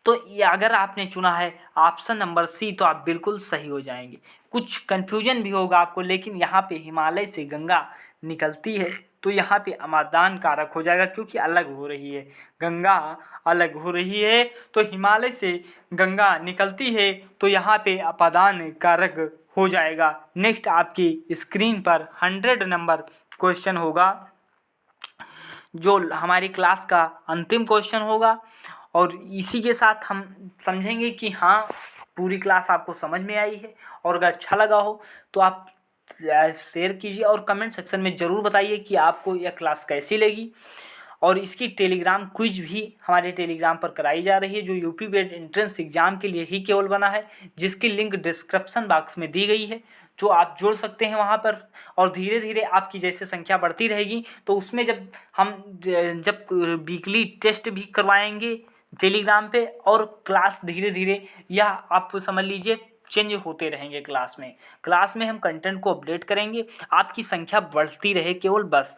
तो ये अगर आपने चुना है ऑप्शन नंबर सी तो आप बिल्कुल सही हो जाएंगे। कुछ कन्फ्यूजन भी होगा आपको, लेकिन यहाँ पे हिमालय से गंगा निकलती है तो यहाँ पे अपादान कारक हो जाएगा, क्योंकि अलग हो रही है, गंगा अलग हो रही है तो हिमालय से गंगा निकलती है, तो यहाँ पे अपादान कारक हो जाएगा। नेक्स्ट आपकी स्क्रीन पर 100 नंबर क्वेश्चन होगा, जो हमारी क्लास का अंतिम क्वेश्चन होगा। और इसी के साथ हम समझेंगे कि हाँ पूरी क्लास आपको समझ में आई है। और अगर अच्छा लगा हो तो आप शेयर कीजिए और कमेंट सेक्शन में ज़रूर बताइए कि आपको यह क्लास कैसी लगी। और इसकी टेलीग्राम क्विज भी हमारे टेलीग्राम पर कराई जा रही है, जो यूपी बीएड एंट्रेंस एग्जाम के लिए ही केवल बना है, जिसकी लिंक डिस्क्रिप्शन बॉक्स में दी गई है, जो आप जुड़ सकते हैं वहाँ पर। और धीरे धीरे आपकी जैसे संख्या बढ़ती रहेगी तो उसमें जब वीकली टेस्ट भी करवाएंगे टेलीग्राम पे, और क्लास धीरे धीरे या आप समझ लीजिए चेंज होते रहेंगे। क्लास में हम कंटेंट को अपडेट करेंगे, आपकी संख्या बढ़ती रहे केवल बस।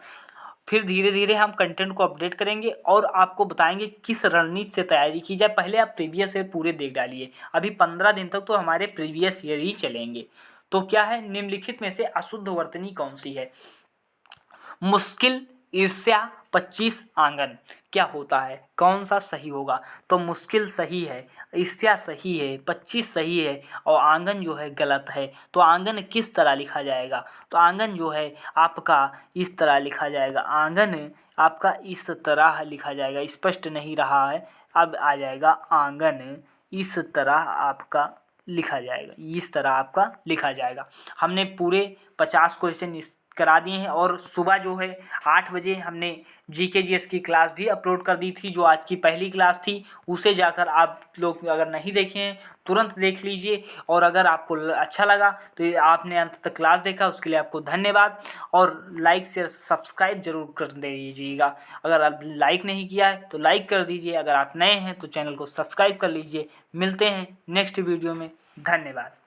फिर धीरे धीरे हम कंटेंट को अपडेट करेंगे और आपको बताएंगे किस रणनीति से तैयारी की जाए। पहले आप प्रीवियस ईयर पूरे देख डालिए, अभी 15 दिन तक तो हमारे प्रीवियस ईयर ही चलेंगे। तो क्या है, निम्नलिखित में से अशुद्ध वर्तनी कौन सी है। मुश्किल, ईर्ष्या, 25 आंगन क्या होता है, कौन सा सही होगा? तो मुश्किल सही है, ईर्ष्या सही है, 25 सही है और आंगन जो है गलत है। तो आंगन किस तरह लिखा जाएगा? तो आंगन जो है आपका इस तरह लिखा जाएगा, आंगन आपका इस तरह लिखा जाएगा। स्पष्ट नहीं रहा है, अब आ जाएगा आंगन इस तरह आपका लिखा जाएगा, इस तरह आपका लिखा जाएगा। हमने पूरे 50 क्वेश्चन करा दिए हैं और सुबह जो है 8 बजे हमने जीके जीएस की क्लास भी अपलोड कर दी थी, जो आज की पहली क्लास थी। उसे जाकर आप लोग अगर नहीं देखे हैं तुरंत देख लीजिए। और अगर आपको अच्छा लगा तो आपने अंत तक क्लास देखा, उसके लिए आपको धन्यवाद। और लाइक शेयर सब्सक्राइब जरूर कर दीजिएगा। अगर आप लाइक नहीं किया है तो लाइक कर दीजिए, अगर आप नए हैं तो चैनल को सब्सक्राइब कर लीजिए। मिलते हैं नेक्स्ट वीडियो में, धन्यवाद।